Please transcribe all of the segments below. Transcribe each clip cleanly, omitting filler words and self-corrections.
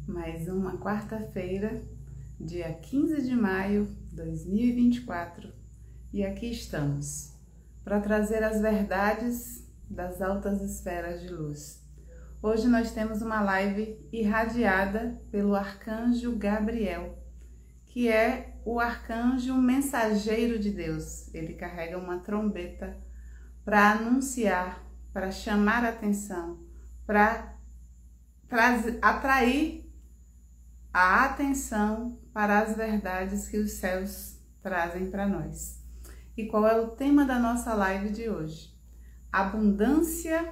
Mais uma quarta-feira, dia 15 de maio de 2024, e aqui estamos para trazer as verdades das altas esferas de luz. Hoje nós temos uma live irradiada pelo arcanjo Gabriel, que é o arcanjo mensageiro de Deus. Ele carrega uma trombeta para anunciar, para chamar a atenção, para atrair a atenção para as verdades que os céus trazem para nós. E qual é o tema da nossa live de hoje? Abundância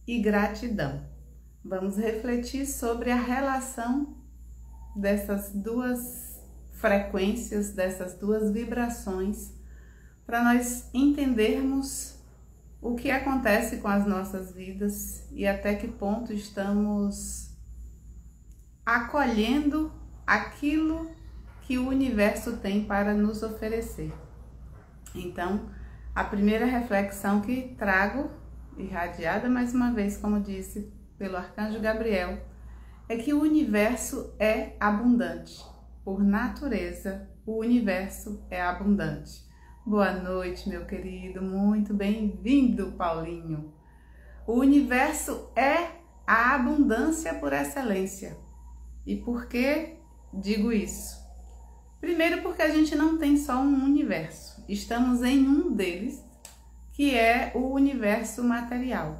e gratidão. Vamos refletir sobre a relação dessas duas frequências, dessas duas vibrações, para nós entendermos o que acontece com as nossas vidas e até que ponto estamos acolhendo aquilo que o universo tem para nos oferecer. Então, a primeira reflexão que trago, irradiada mais uma vez, como disse, pelo arcanjo Gabriel, é que o universo é abundante. Por natureza, o universo é abundante. Boa noite, meu querido, muito bem-vindo, Paulinho. O universo é a abundância por excelência. E por que digo isso? Primeiro, porque a gente não tem só um universo, estamos em um deles, que é o universo material.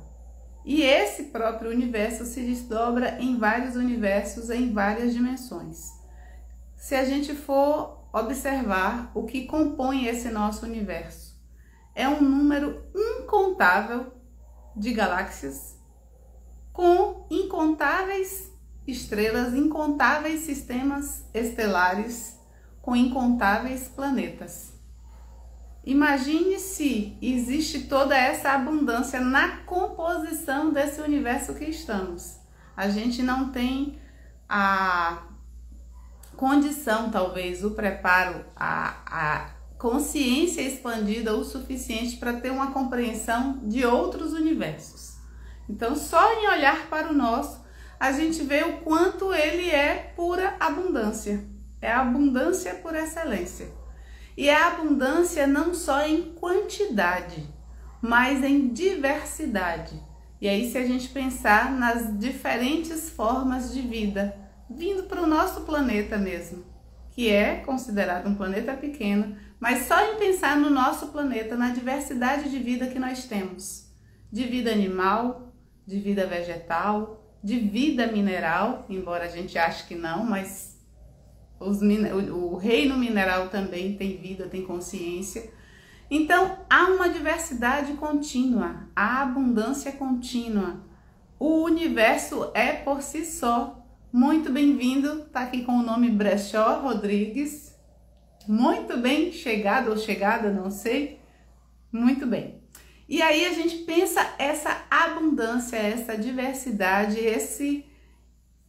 E esse próprio universo se desdobra em vários universos, em várias dimensões. Se a gente for observar o que compõe esse nosso universo, é um número incontável de galáxias, com incontáveis estrelas, incontáveis sistemas estelares, com incontáveis planetas. Imagine se existe toda essa abundância na composição desse universo que estamos. A gente não tem a condição, talvez, o preparo, a consciência expandida o suficiente para ter uma compreensão de outros universos. Então, só em olhar para o nosso, a gente vê o quanto ele é pura abundância. É a abundância por excelência. E é a abundância não só em quantidade, mas em diversidade. E aí, se a gente pensar nas diferentes formas de vida, vindo para o nosso planeta mesmo, que é considerado um planeta pequeno, mas só em pensar no nosso planeta, na diversidade de vida que nós temos, de vida animal, de vida vegetal, de vida mineral, embora a gente ache que não, mas o reino mineral também tem vida, tem consciência. Então, há uma diversidade contínua, a abundância contínua. O universo é por si só. Muito bem-vindo, tá aqui com o nome Brechó Rodrigues. Muito bem, chegado ou chegada, não sei. Muito bem. E aí a gente pensa essa abundância, essa diversidade, esse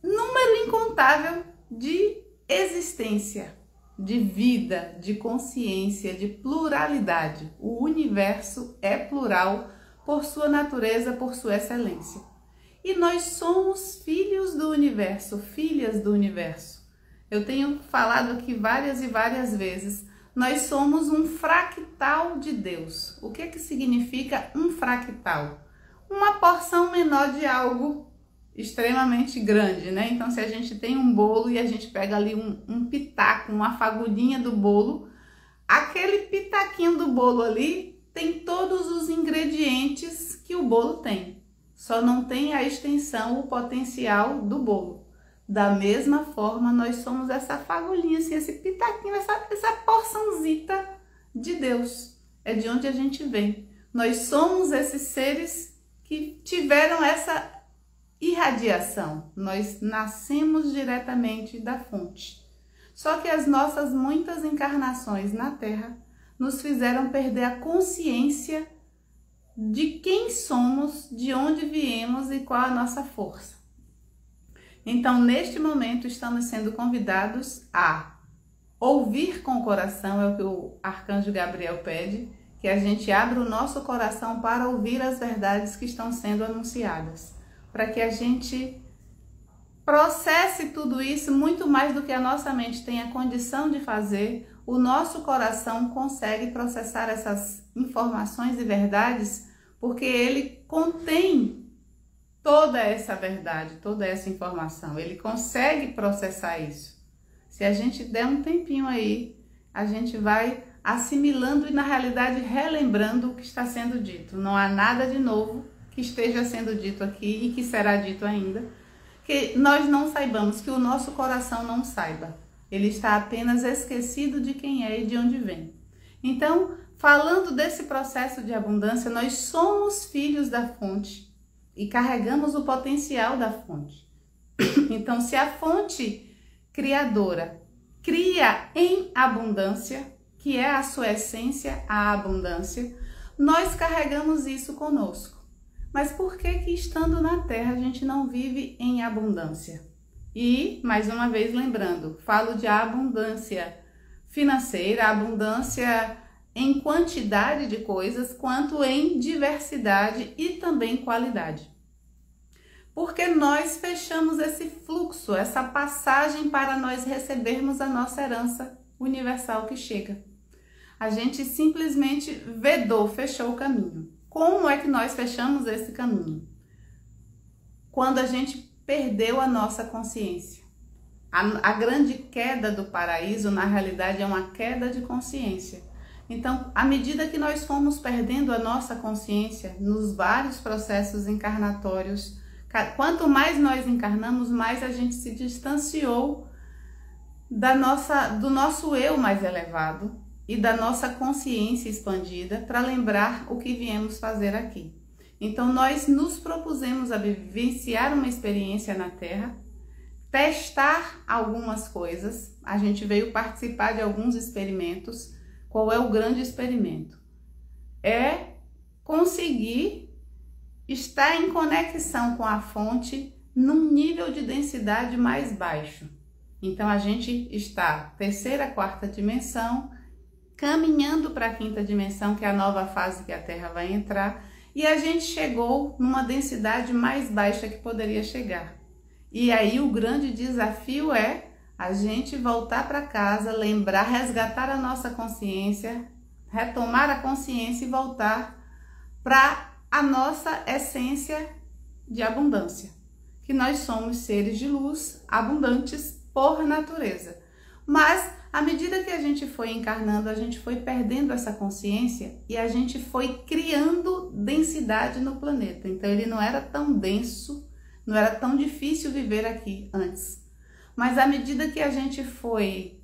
número incontável de existência, de vida, de consciência, de pluralidade. O universo é plural por sua natureza, por sua excelência. E nós somos filhos do universo, filhas do universo. Eu tenho falado aqui várias e várias vezes, nós somos um fractal de Deus. O que significa um fractal? Uma porção menor de algo extremamente grande, né? Então, se a gente tem um bolo e a gente pega ali um pitaco, uma fagulhinha do bolo, aquele pitaquinho do bolo ali tem todos os ingredientes que o bolo tem. Só não tem a extensão, o potencial do bolo. Da mesma forma, nós somos essa fagulhinha, assim, esse pitaquinho, essa porçãozita de Deus. É de onde a gente vem. Nós somos esses seres que tiveram essa irradiação. Nós nascemos diretamente da fonte. Só que as nossas muitas encarnações na Terra nos fizeram perder a consciência de quem somos, de onde viemos e qual a nossa força. Então, neste momento, estamos sendo convidados a ouvir com o coração, é o que o arcanjo Gabriel pede, que a gente abra o nosso coração para ouvir as verdades que estão sendo anunciadas, para que a gente processe tudo isso muito mais do que a nossa mente tem a condição de fazer. O nosso coração consegue processar essas informações e verdades porque ele contém toda essa verdade, toda essa informação. Ele consegue processar isso. Se a gente der um tempinho aí, a gente vai assimilando e na realidade relembrando o que está sendo dito. Não há nada de novo que esteja sendo dito aqui e que será dito ainda, que nós não saibamos, que o nosso coração não saiba. Ele está apenas esquecido de quem é e de onde vem. Então, falando desse processo de abundância, nós somos filhos da fonte e carregamos o potencial da fonte. Então, se a fonte criadora cria em abundância, que é a sua essência, a abundância, nós carregamos isso conosco. Mas por que estando na Terra a gente não vive em abundância? E, mais uma vez lembrando, falo de abundância financeira, abundância em quantidade de coisas, quanto em diversidade e também qualidade. Porque nós fechamos esse fluxo, essa passagem para nós recebermos a nossa herança universal que chega. A gente simplesmente vedou, fechou o caminho. Como é que nós fechamos esse caminho? Quando a gente perdeu a nossa consciência. A grande queda do paraíso, na realidade, é uma queda de consciência. Então, à medida que nós fomos perdendo a nossa consciência nos vários processos encarnatórios, quanto mais nós encarnamos, mais a gente se distanciou do nosso eu mais elevado e da nossa consciência expandida para lembrar o que viemos fazer aqui. Então, nós nos propusemos a vivenciar uma experiência na Terra, testar algumas coisas. A gente veio participar de alguns experimentos. Qual é o grande experimento? É conseguir estar em conexão com a fonte num nível de densidade mais baixo. Então, a gente está terceira, quarta dimensão, caminhando para a quinta dimensão, que é a nova fase que a Terra vai entrar, e a gente chegou numa densidade mais baixa que poderia chegar. E aí o grande desafio é a gente voltar para casa, lembrar, resgatar a nossa consciência, retomar a consciência e voltar para a nossa essência de abundância, que nós somos seres de luz abundantes por natureza. Mas à medida que a gente foi encarnando, a gente foi perdendo essa consciência e a gente foi criando densidade no planeta. Então ele não era tão denso, não era tão difícil viver aqui antes. Mas à medida que a gente foi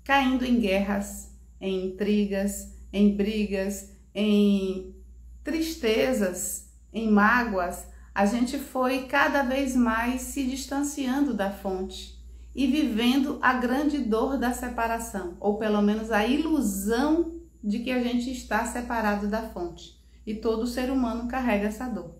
caindo em guerras, em intrigas, em brigas, em tristezas, em mágoas, a gente foi cada vez mais se distanciando da fonte e vivendo a grande dor da separação, ou pelo menos a ilusão de que a gente está separado da fonte. E todo ser humano carrega essa dor.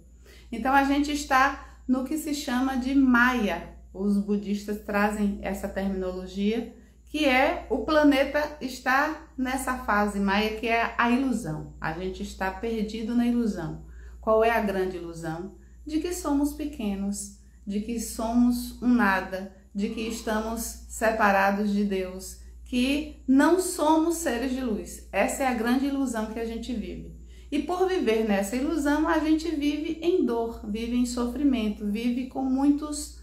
Então a gente está no que se chama de Maya. Os budistas trazem essa terminologia, que é o planeta está nessa fase Maya, que é a ilusão. A gente está perdido na ilusão. Qual é a grande ilusão? De que somos pequenos, de que somos um nada, de que estamos separados de Deus, que não somos seres de luz. Essa é a grande ilusão que a gente vive. E por viver nessa ilusão, a gente vive em dor, vive em sofrimento, vive com muitas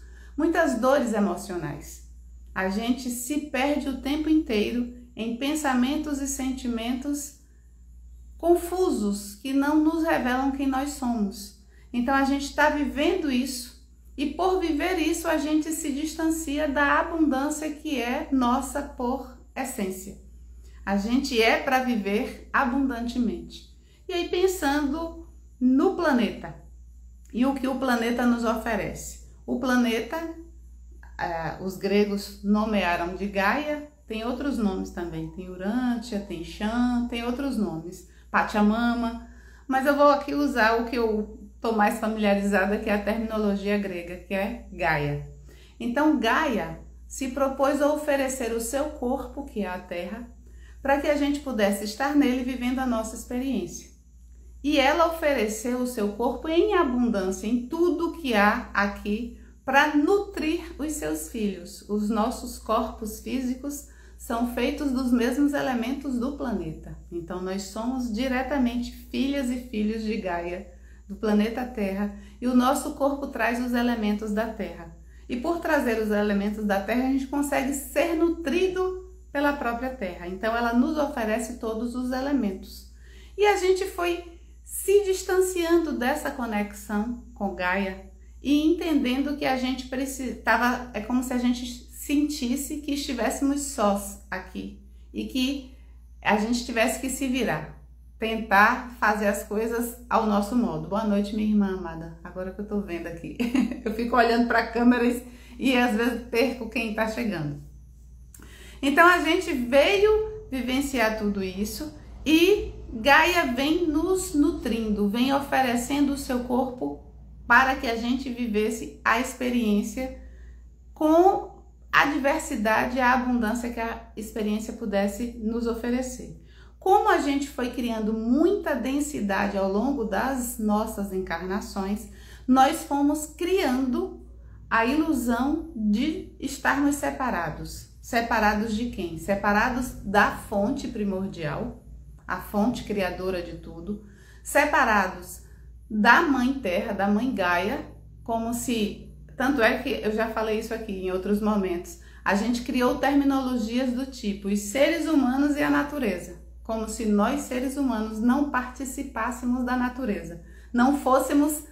dores emocionais. A gente se perde o tempo inteiro em pensamentos e sentimentos confusos que não nos revelam quem nós somos. Então a gente está vivendo isso. E por viver isso, a gente se distancia da abundância que é nossa por essência. A gente é para viver abundantemente. E aí, pensando no planeta e o que o planeta nos oferece. O planeta, os gregos nomearam de Gaia, tem outros nomes também. Tem Urântia, tem Xan, tem outros nomes. Pachamama. Mas eu vou aqui usar o que eu estou mais familiarizada, que é a terminologia grega, que é Gaia. Então, Gaia se propôs a oferecer o seu corpo, que é a Terra, para que a gente pudesse estar nele vivendo a nossa experiência. E ela ofereceu o seu corpo em abundância, em tudo que há aqui para nutrir os seus filhos. Os nossos corpos físicos são feitos dos mesmos elementos do planeta. Então nós somos diretamente filhas e filhos de Gaia, do planeta Terra, e o nosso corpo traz os elementos da Terra. E por trazer os elementos da Terra, a gente consegue ser nutrido pela própria Terra. Então ela nos oferece todos os elementos. E a gente foi se distanciando dessa conexão com Gaia e entendendo que a gente precisava, é como se a gente sentisse que estivéssemos sós aqui e que a gente tivesse que se virar, tentar fazer as coisas ao nosso modo. Boa noite, minha irmã amada, agora que eu tô vendo aqui. Eu fico olhando para câmeras e às vezes perco quem tá chegando. Então a gente veio vivenciar tudo isso e Gaia vem nos nutrindo, vem oferecendo o seu corpo para que a gente vivesse a experiência com a diversidade e a abundância que a experiência pudesse nos oferecer. Como a gente foi criando muita densidade ao longo das nossas encarnações, nós fomos criando a ilusão de estarmos separados. Separados de quem? Separados da fonte primordial, a fonte criadora de tudo, separados da Mãe Terra, da Mãe Gaia, como se... Tanto é que eu já falei isso aqui em outros momentos. A gente criou terminologias do tipo os seres humanos e a natureza, como se nós, seres humanos, não participássemos da natureza, não fôssemos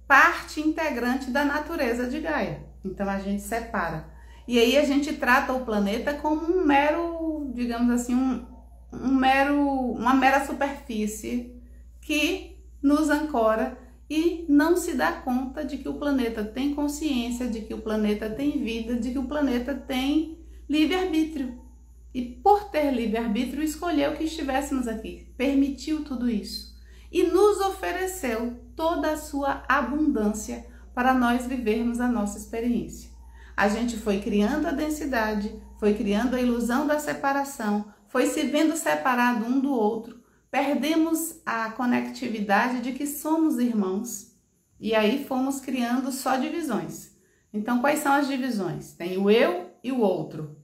parte integrante da natureza de Gaia. Então a gente separa. E aí a gente trata o planeta como um mero, digamos assim, uma mera superfície que nos ancora e não se dá conta de que o planeta tem consciência, de que o planeta tem vida, de que o planeta tem livre-arbítrio. E por ter livre-arbítrio, escolheu que estivéssemos aqui, permitiu tudo isso e nos ofereceu toda a sua abundância para nós vivermos a nossa experiência. A gente foi criando a densidade, foi criando a ilusão da separação, foi se vendo separado um do outro, perdemos a conectividade de que somos irmãos e aí fomos criando só divisões. Então, quais são as divisões? Tem o eu e o outro,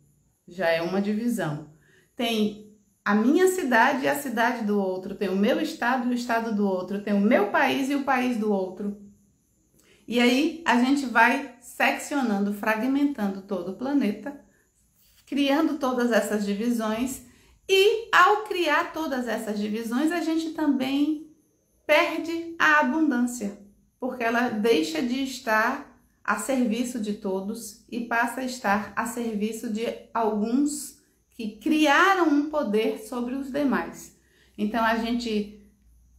já é uma divisão. Tem a minha cidade e a cidade do outro, tem o meu estado e o estado do outro, tem o meu país e o país do outro. E aí a gente vai seccionando, fragmentando todo o planeta, criando todas essas divisões. E ao criar todas essas divisões, a gente também perde a abundância, porque ela deixa de estar a serviço de todos e passa a estar a serviço de alguns que criaram um poder sobre os demais. Então a gente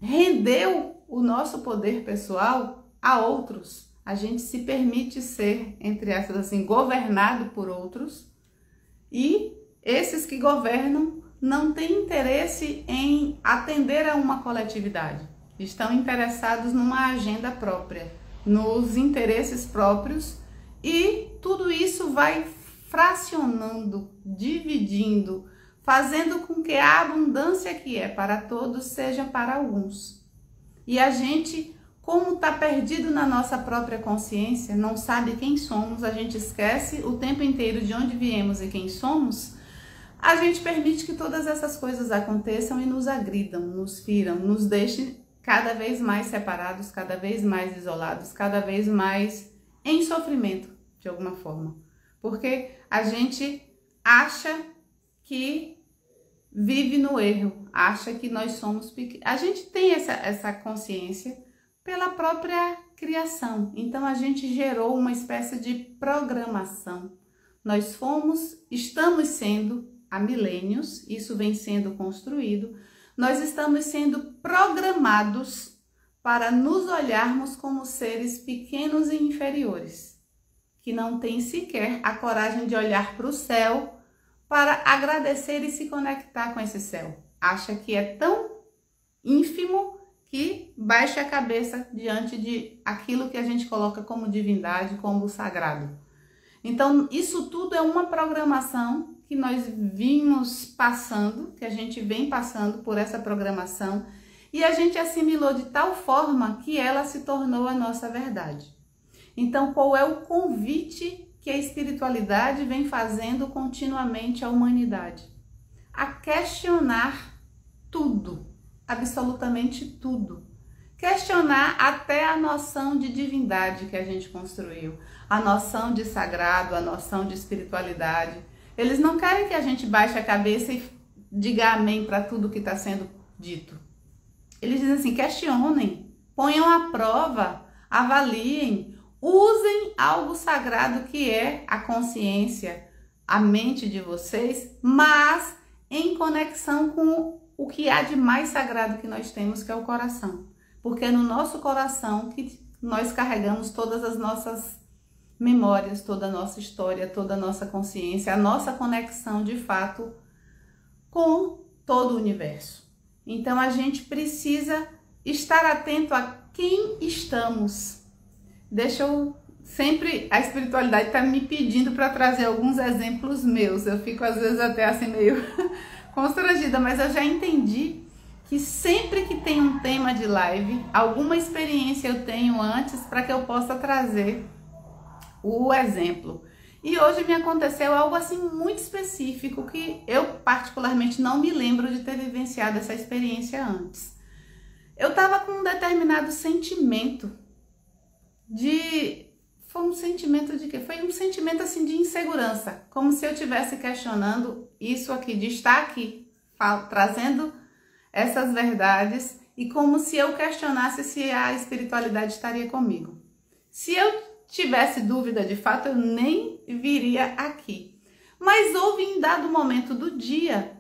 rendeu o nosso poder pessoal a outros. A gente se permite ser, entre aspas assim, governado por outros, e esses que governam não têm interesse em atender a uma coletividade. Estão interessados numa agenda própria, nos interesses próprios, e tudo isso vai fracionando, dividindo, fazendo com que a abundância que é para todos seja para alguns. E a gente, como está perdido na nossa própria consciência, não sabe quem somos, a gente esquece o tempo inteiro de onde viemos e quem somos, a gente permite que todas essas coisas aconteçam e nos agridam, nos firam, nos deixem cada vez mais separados, cada vez mais isolados, cada vez mais em sofrimento, de alguma forma. Porque a gente acha que vive no erro, acha que nós somos pequenos. A gente tem essa consciência pela própria criação. Então a gente gerou uma espécie de programação. Nós estamos sendo há milênios, isso vem sendo construído, nós estamos sendo programados para nos olharmos como seres pequenos e inferiores, que não têm sequer a coragem de olhar para o céu para agradecer e se conectar com esse céu. Acha que é tão ínfimo que baixa a cabeça diante de aquilo que a gente coloca como divindade, como sagrado. Então, isso tudo é uma programação que nós vimos passando, que a gente vem passando por essa programação, e a gente assimilou de tal forma que ela se tornou a nossa verdade. Então, qual é o convite que a espiritualidade vem fazendo continuamente à humanidade? A questionar tudo, absolutamente tudo. Questionar até a noção de divindade que a gente construiu, a noção de sagrado, a noção de espiritualidade. Eles não querem que a gente baixe a cabeça e diga amém para tudo que está sendo dito. Eles dizem assim, questionem, ponham à prova, avaliem, usem algo sagrado que é a consciência, a mente de vocês, mas em conexão com o que há de mais sagrado que nós temos, que é o coração. Porque é no nosso coração que nós carregamos todas as nossas memórias, toda a nossa história, toda a nossa consciência, a nossa conexão de fato com todo o universo. Então a gente precisa estar atento a quem estamos. A espiritualidade está me pedindo para trazer alguns exemplos meus. Eu fico às vezes até assim meio constrangida, mas eu já entendi que sempre que tem um tema de live, alguma experiência eu tenho antes para que eu possa trazer o exemplo. E hoje me aconteceu algo assim muito específico que eu particularmente não me lembro de ter vivenciado essa experiência antes. Eu estava com um determinado sentimento Foi um sentimento de quê? Foi um sentimento assim de insegurança, como se eu estivesse questionando isso aqui, de estar aqui, trazendo essas verdades, e como se eu questionasse se a espiritualidade estaria comigo. Se eu tivesse dúvida de fato, eu nem viria aqui. Mas houve em dado momento do dia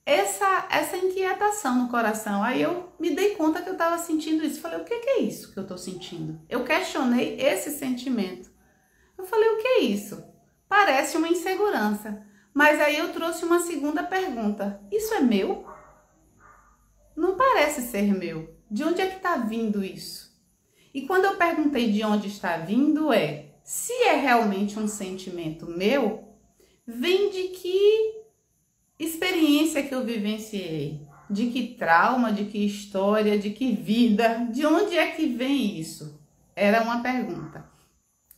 essa inquietação no coração. Aí eu me dei conta que eu estava sentindo isso. Falei, o que é isso que eu estou sentindo? Eu questionei esse sentimento. Eu falei, o que é isso? Parece uma insegurança. Mas aí eu trouxe uma segunda pergunta. Isso é meu? Não parece ser meu. De onde é que está vindo isso? E quando eu perguntei de onde está vindo, se é realmente um sentimento meu, vem de que experiência que eu vivenciei, de que trauma, de que história, de que vida, de onde é que vem isso? Era uma pergunta.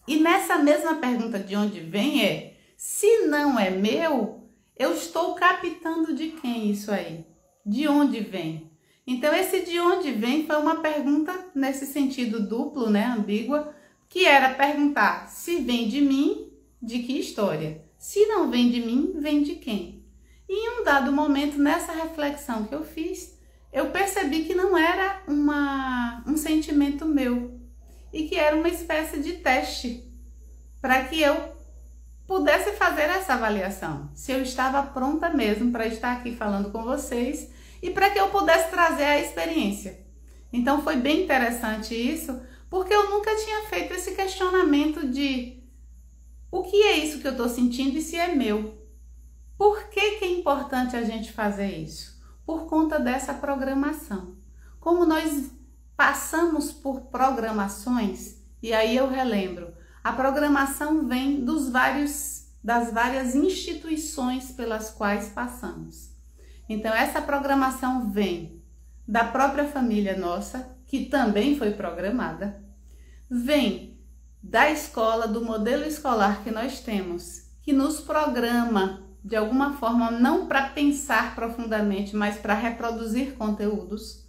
E nessa mesma pergunta de onde vem se não é meu, eu estou captando de quem isso aí? De onde vem? Então esse de onde vem foi uma pergunta nesse sentido duplo, ambígua, que era perguntar se vem de mim, de que história? Se não vem de mim, vem de quem? E em um dado momento, nessa reflexão que eu fiz, eu percebi que não era um sentimento meu e que era uma espécie de teste para que eu pudesse fazer essa avaliação, se eu estava pronta mesmo para estar aqui falando com vocês e para que eu pudesse trazer a experiência. Então foi bem interessante isso, porque eu nunca tinha feito esse questionamento de o que é isso que eu estou sentindo e se é meu. Por que é importante a gente fazer isso? Por conta dessa programação. Como nós passamos por programações, e aí eu relembro, a programação vem das várias instituições pelas quais passamos. Então essa programação vem da própria família nossa, que também foi programada, vem da escola, do modelo escolar que nós temos, que nos programa de alguma forma, não para pensar profundamente, mas para reproduzir conteúdos,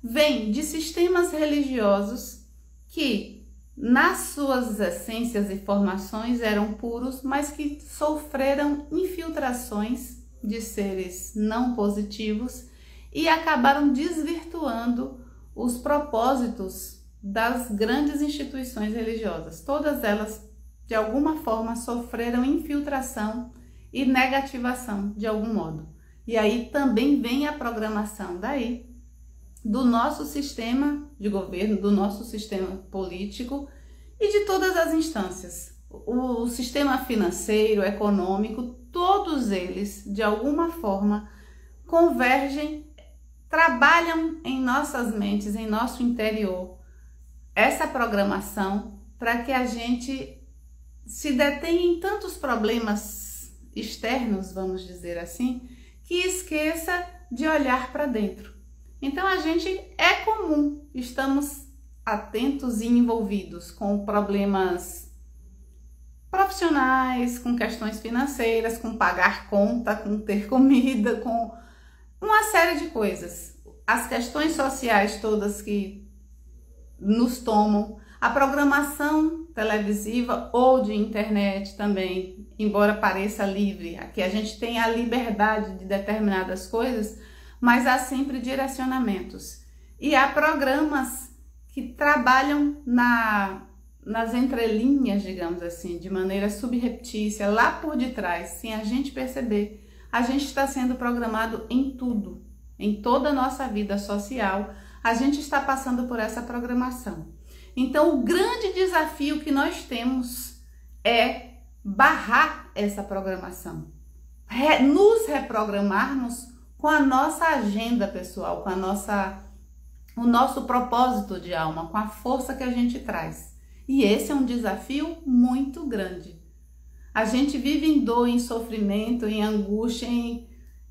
vem de sistemas religiosos que, nas suas essências e formações, eram puros, mas que sofreram infiltrações de seres não positivos e acabaram desvirtuando os propósitos das grandes instituições religiosas. Todas elas, de alguma forma, sofreram infiltração e negativação de algum modo. E aí também vem a programação daí do nosso sistema de governo, do nosso sistema político e de todas as instâncias. O sistema financeiro, econômico, todos eles de alguma forma convergem, trabalham em nossas mentes, em nosso interior, essa programação para que a gente se detenha em tantos problemas externos, vamos dizer assim, que esqueça de olhar para dentro. Então a gente é comum, estamos atentos e envolvidos com problemas profissionais, com questões financeiras, com pagar conta, com ter comida, com uma série de coisas. As questões sociais todas que nos tomam, a programação televisiva ou de internet também, embora pareça livre, aqui a gente tem a liberdade de determinadas coisas, mas há sempre direcionamentos. E há programas que trabalham nas entrelinhas, digamos assim, de maneira subreptícia, lá por detrás, sem a gente perceber. A gente está sendo programado em tudo, em toda a nossa vida social, a gente está passando por essa programação. Então, o grande desafio que nós temos é barrar essa programação, nos reprogramarmos com a nossa agenda pessoal, com o nosso propósito de alma, com a força que a gente traz. E esse é um desafio muito grande. A gente vive em dor, em sofrimento, em angústia,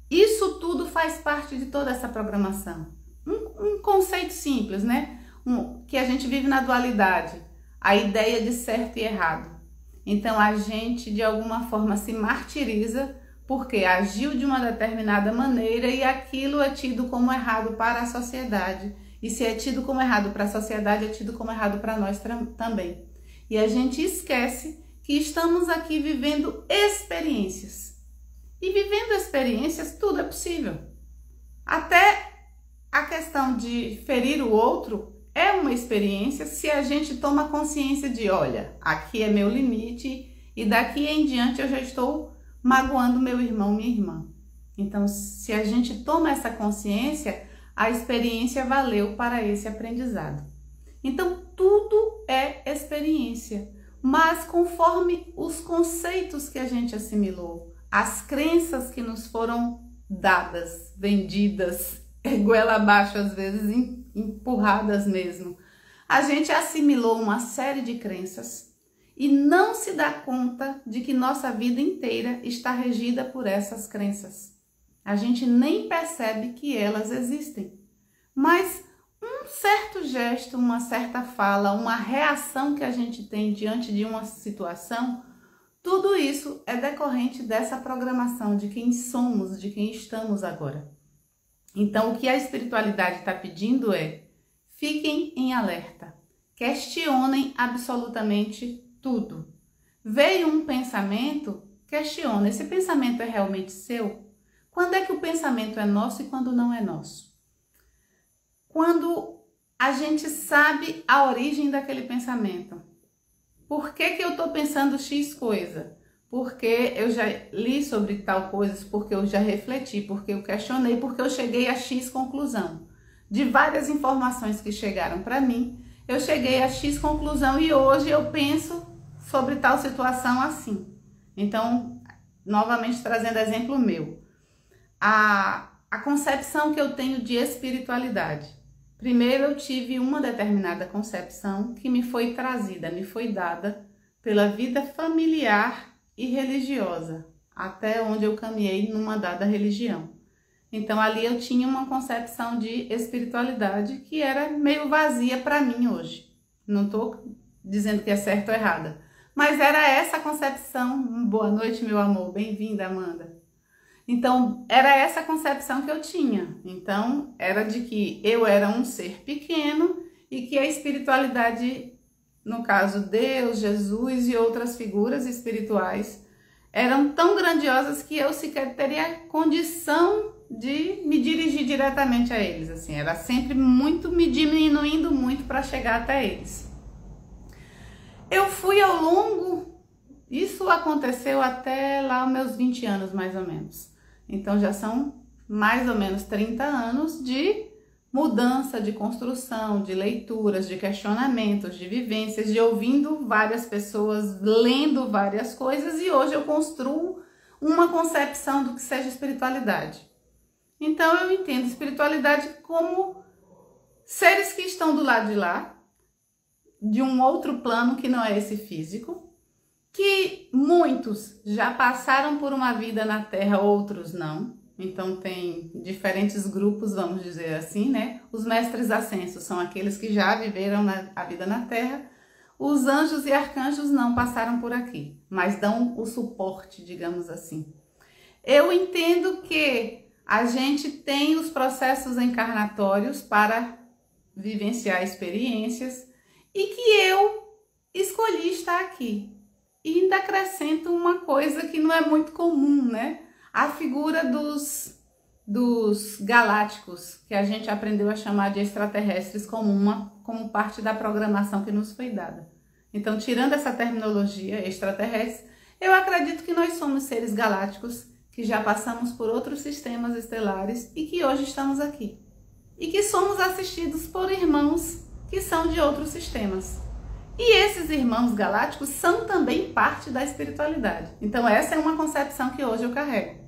isso tudo faz parte de toda essa programação. Um conceito simples, né? Que a gente vive na dualidade, a ideia de certo e errado. Então a gente de alguma forma se martiriza porque agiu de uma determinada maneira e aquilo é tido como errado para a sociedade. E se é tido como errado para a sociedade, é tido como errado para nós também. E a gente esquece que estamos aqui vivendo experiências. E vivendo experiências, tudo é possível. Até a questão de ferir o outro é uma experiência se a gente toma consciência de, olha, aqui é meu limite e daqui em diante eu já estou magoando meu irmão, minha irmã. Então, se a gente toma essa consciência, a experiência valeu para esse aprendizado. Então, tudo é experiência, mas conforme os conceitos que a gente assimilou, as crenças que nos foram dadas, vendidas, goela abaixo, às vezes empurradas mesmo. A gente assimilou uma série de crenças e não se dá conta de que nossa vida inteira está regida por essas crenças. A gente nem percebe que elas existem. Mas um certo gesto, uma certa fala, uma reação que a gente tem diante de uma situação, tudo isso é decorrente dessa programação de quem somos, de quem estamos agora. Então, o que a espiritualidade está pedindo é: fiquem em alerta, questionem absolutamente tudo. Veio um pensamento, questiona, esse pensamento é realmente seu? Quando é que o pensamento é nosso e quando não é nosso? Quando a gente sabe a origem daquele pensamento. Por que eu estou pensando X coisa? Porque eu já li sobre tal coisa, porque eu já refleti, porque eu questionei, porque eu cheguei a X conclusão. De várias informações que chegaram para mim, eu cheguei a X conclusão e hoje eu penso sobre tal situação assim. Então, novamente trazendo exemplo meu. A concepção que eu tenho de espiritualidade. Primeiro eu tive uma determinada concepção que me foi trazida, me foi dada pela vida familiar e religiosa, até onde eu caminhei numa dada religião. Então ali eu tinha uma concepção de espiritualidade que era meio vazia para mim hoje. Não estou dizendo que é certo ou errada, mas era essa concepção. Boa noite, meu amor, bem-vinda, Amanda. Então, era essa concepção que eu tinha. Então, era de que eu era um ser pequeno e que a espiritualidade, no caso Deus, Jesus e outras figuras espirituais, eram tão grandiosas que eu sequer teria condição de me dirigir diretamente a eles. Assim, era sempre muito me diminuindo muito para chegar até eles. Eu fui ao longo, isso aconteceu até lá os meus 20 anos mais ou menos. Então já são mais ou menos 30 anos de mudança, de construção, de leituras, de questionamentos, de vivências, de ouvindo várias pessoas, lendo várias coisas, e hoje eu construo uma concepção do que seja espiritualidade. Então eu entendo espiritualidade como seres que estão do lado de lá, de um outro plano que não é esse físico, que muitos já passaram por uma vida na Terra, outros não. Então tem diferentes grupos, vamos dizer assim, né? Os mestres ascensos são aqueles que já viveram a vida na Terra. Os anjos e arcanjos não passaram por aqui, mas dão o suporte, digamos assim. Eu entendo que a gente tem os processos encarnatórios para vivenciar experiências e que eu escolhi estar aqui. E ainda acrescento uma coisa que não é muito comum, né? A figura dos galácticos, que a gente aprendeu a chamar de extraterrestres como parte da programação que nos foi dada. Então, tirando essa terminologia extraterrestre, eu acredito que nós somos seres galácticos que já passamos por outros sistemas estelares e que hoje estamos aqui. E que somos assistidos por irmãos que são de outros sistemas. E esses irmãos galácticos são também parte da espiritualidade. Então essa é uma concepção que hoje eu carrego.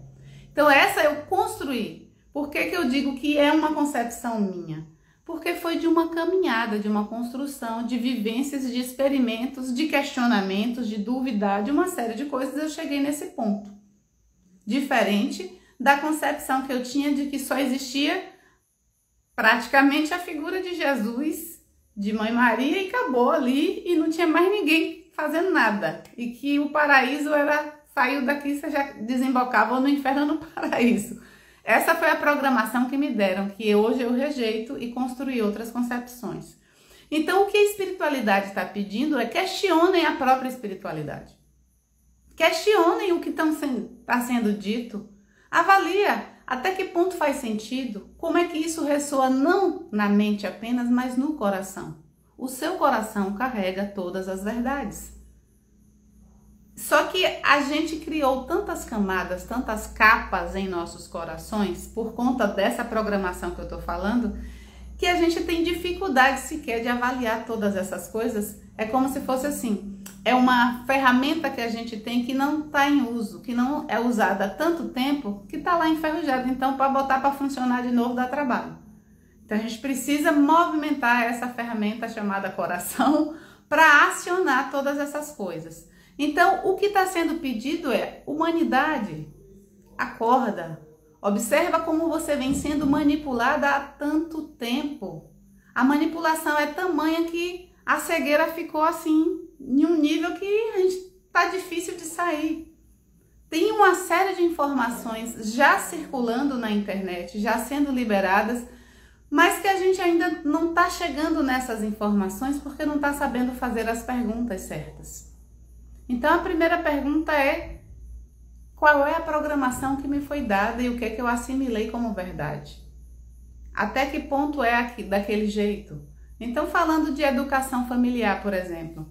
Então essa eu construí. Por que eu digo que é uma concepção minha? Porque foi de uma caminhada, de uma construção, de vivências, de experimentos, de questionamentos, de duvidar, de uma série de coisas, eu cheguei nesse ponto. Diferente da concepção que eu tinha de que só existia praticamente a figura de Jesus, de Mãe Maria, e acabou ali e não tinha mais ninguém fazendo nada. E que o paraíso saiu daqui, você já desembocava no inferno ou no paraíso. Essa foi a programação que me deram, que hoje eu rejeito e construí outras concepções. Então o que a espiritualidade está pedindo é questionem a própria espiritualidade. Questionem o que está sendo dito. Avalia até que ponto faz sentido, como é que isso ressoa não na mente apenas, mas no coração. O seu coração carrega todas as verdades. Só que a gente criou tantas camadas, tantas capas em nossos corações, por conta dessa programação que eu estou falando, que a gente tem dificuldade sequer de avaliar todas essas coisas. É como se fosse assim, é uma ferramenta que a gente tem que não está em uso, que não é usada há tanto tempo, que está lá enferrujada. Então, para botar para funcionar de novo dá trabalho. Então, a gente precisa movimentar essa ferramenta chamada coração para acionar todas essas coisas. Então, o que está sendo pedido é, humanidade, acorda, observa como você vem sendo manipulada há tanto tempo. A manipulação é tamanha que a cegueira ficou assim, em um nível que a gente tá difícil de sair. Tem uma série de informações já circulando na internet, já sendo liberadas, mas que a gente ainda não está chegando nessas informações porque não está sabendo fazer as perguntas certas. Então a primeira pergunta é: qual é a programação que me foi dada e o que é que eu assimilei como verdade? Até que ponto é daquele jeito? Então, falando de educação familiar, por exemplo,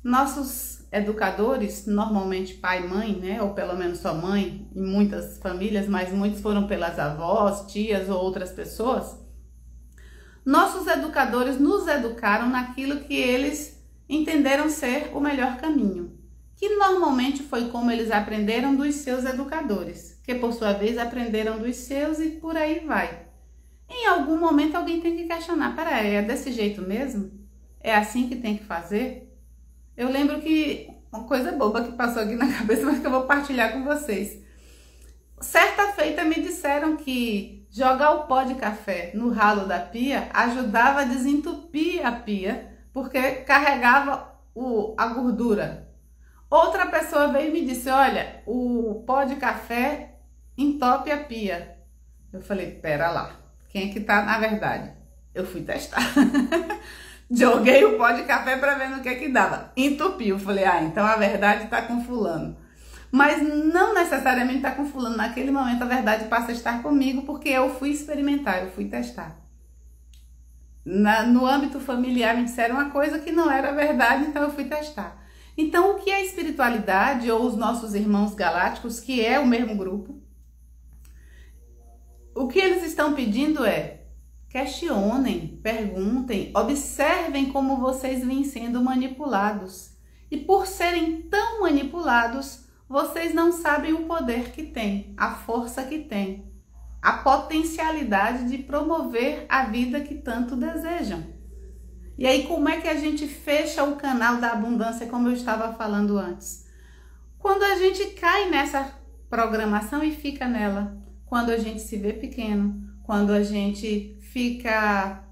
nossos educadores, normalmente pai e mãe, né, ou pelo menos só mãe, em muitas famílias, mas muitos foram pelas avós, tias ou outras pessoas, nossos educadores nos educaram naquilo que eles entenderam ser o melhor caminho, que normalmente foi como eles aprenderam dos seus educadores, que por sua vez aprenderam dos seus e por aí vai. Em algum momento alguém tem que questionar, peraí, é desse jeito mesmo? É assim que tem que fazer? Eu lembro que uma coisa boba que passou aqui na cabeça, mas que eu vou partilhar com vocês. Certa feita me disseram que jogar o pó de café no ralo da pia ajudava a desentupir a pia, porque carregava a gordura. Outra pessoa veio e me disse, olha, o pó de café entope a pia. Eu falei, pera lá, quem é que tá na verdade? Eu fui testar. Joguei o pó de café para ver no que dava. Entupiu. Falei, então a verdade tá com fulano. Mas não necessariamente tá com fulano. Naquele momento a verdade passa a estar comigo porque eu fui experimentar, eu fui testar. No âmbito familiar me disseram uma coisa que não era verdade, então eu fui testar. Então, o que é a espiritualidade ou os nossos irmãos galácticos, que é o mesmo grupo, o que eles estão pedindo é questionem, perguntem, observem como vocês vêm sendo manipulados. E por serem tão manipulados, vocês não sabem o poder que tem, a força que tem, a potencialidade de promover a vida que tanto desejam. E aí, como é que a gente fecha o canal da abundância, como eu estava falando antes? Quando a gente cai nessa programação e fica nela. quando a gente se vê pequeno, quando a gente fica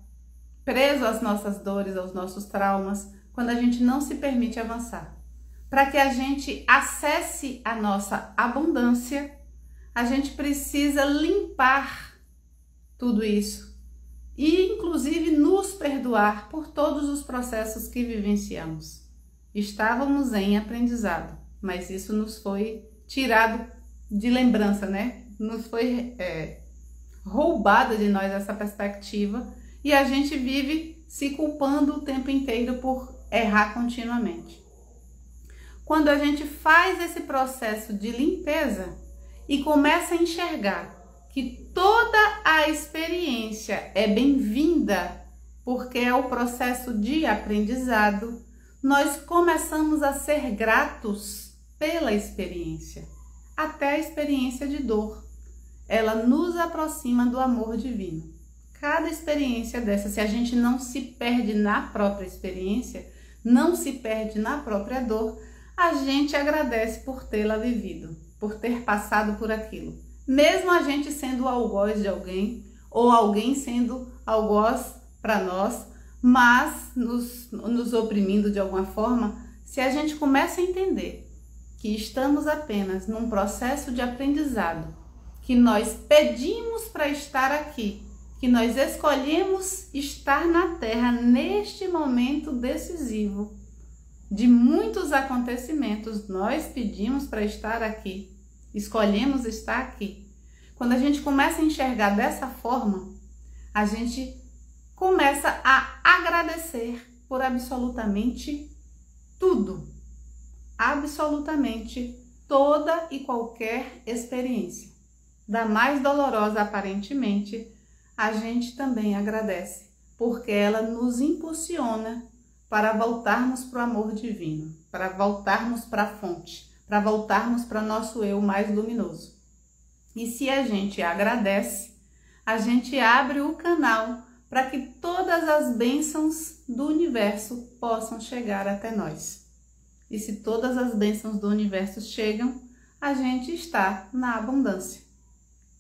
preso às nossas dores, aos nossos traumas, quando a gente não se permite avançar. Para que a gente acesse a nossa abundância, a gente precisa limpar tudo isso e, inclusive, nos perdoar por todos os processos que vivenciamos. Estávamos em aprendizado, mas isso nos foi tirado de lembrança, né? Nos foi roubado de nós essa perspectiva e a gente vive se culpando o tempo inteiro por errar continuamente. Quando a gente faz esse processo de limpeza e começa a enxergar que toda a experiência é bem-vinda, porque é o processo de aprendizado, nós começamos a ser gratos pela experiência, até a experiência de dor. Ela nos aproxima do amor divino. Cada experiência dessa, se a gente não se perde na própria experiência, não se perde na própria dor, a gente agradece por tê-la vivido, por ter passado por aquilo. Mesmo a gente sendo o algoz de alguém, ou alguém sendo algoz para nós, mas nos oprimindo de alguma forma, se a gente começa a entender que estamos apenas num processo de aprendizado, que nós pedimos para estar aqui, que nós escolhemos estar na Terra neste momento decisivo de muitos acontecimentos, nós pedimos para estar aqui, escolhemos estar aqui. Quando a gente começa a enxergar dessa forma, a gente começa a agradecer por absolutamente tudo, absolutamente toda e qualquer experiência. Da mais dolorosa aparentemente, a gente também agradece, porque ela nos impulsiona para voltarmos para o amor divino, para voltarmos para a fonte, para voltarmos para nosso eu mais luminoso. E se a gente agradece, a gente abre o canal para que todas as bênçãos do universo possam chegar até nós. E se todas as bênçãos do universo chegam, a gente está na abundância.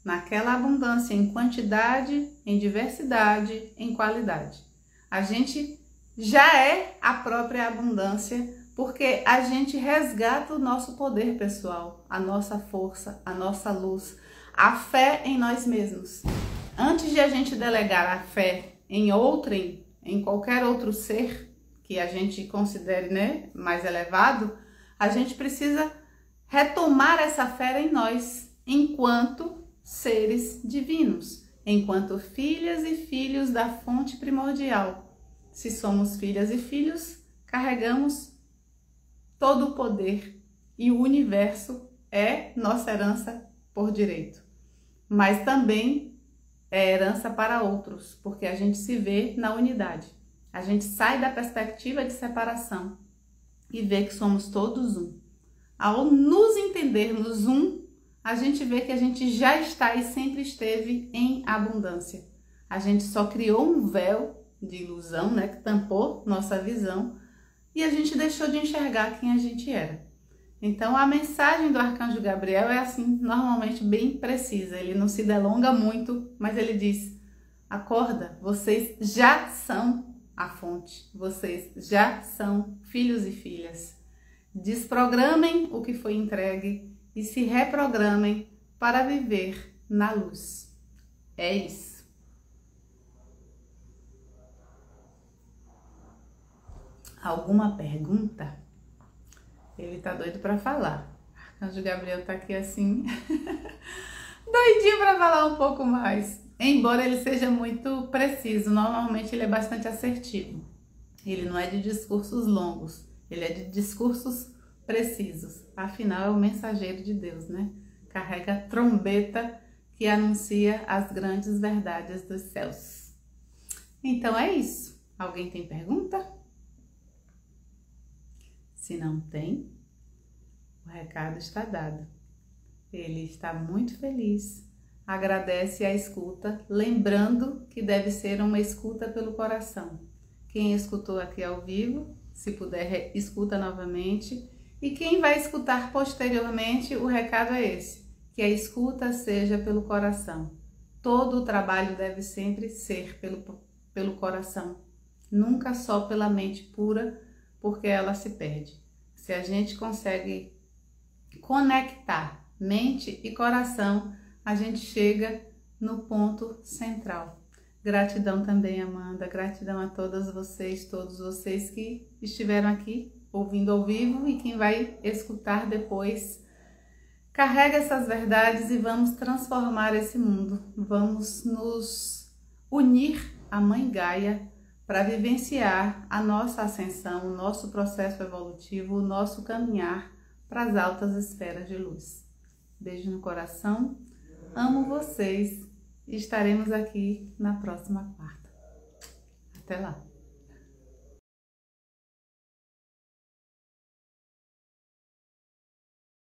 Naquela abundância em quantidade, em diversidade, em qualidade. A gente já é a própria abundância, porque a gente resgata o nosso poder pessoal, a nossa força, a nossa luz, a fé em nós mesmos. Antes de a gente delegar a fé em outrem, em qualquer outro ser que a gente considere, né, mais elevado, a gente precisa retomar essa fé em nós, enquanto seres divinos, enquanto filhas e filhos da fonte primordial. Se somos filhas e filhos, carregamos todo o poder e o universo é nossa herança por direito. Mas também é herança para outros, porque a gente se vê na unidade. A gente sai da perspectiva de separação e vê que somos todos um. Ao nos entendermos um, a gente vê que a gente já está e sempre esteve em abundância. A gente só criou um véu de ilusão, né, que tampou nossa visão e a gente deixou de enxergar quem a gente era. Então a mensagem do Arcanjo Gabriel é assim, normalmente bem precisa. Ele não se delonga muito, mas ele diz: acorda, vocês já são a fonte, vocês já são filhos e filhas. Desprogramem o que foi entregue e se reprogramem para viver na luz. É isso. Alguma pergunta? Ele tá doido para falar. Arcanjo Gabriel tá aqui assim, doidinho para falar um pouco mais. Embora ele seja muito preciso, normalmente ele é bastante assertivo. Ele não é de discursos longos, ele é de discursos precisos. Afinal, é o mensageiro de Deus, né? Carrega a trombeta que anuncia as grandes verdades dos céus. Então é isso. Alguém tem pergunta? Se não tem, o recado está dado. Ele está muito feliz, agradece a escuta, lembrando que deve ser uma escuta pelo coração. Quem escutou aqui ao vivo, se puder, escuta novamente. E quem vai escutar posteriormente, o recado é esse: que a escuta seja pelo coração. Todo o trabalho deve sempre ser pelo coração, nunca só pela mente pura, porque ela se perde. Se a gente consegue conectar mente e coração, a gente chega no ponto central. Gratidão também, Amanda, gratidão a todos vocês que estiveram aqui ouvindo ao vivo e quem vai escutar depois. Carrega essas verdades e vamos transformar esse mundo. Vamos nos unir à Mãe Gaia para vivenciar a nossa ascensão, o nosso processo evolutivo, o nosso caminhar para as altas esferas de luz. Beijo no coração, amo vocês e estaremos aqui na próxima quarta. Até lá!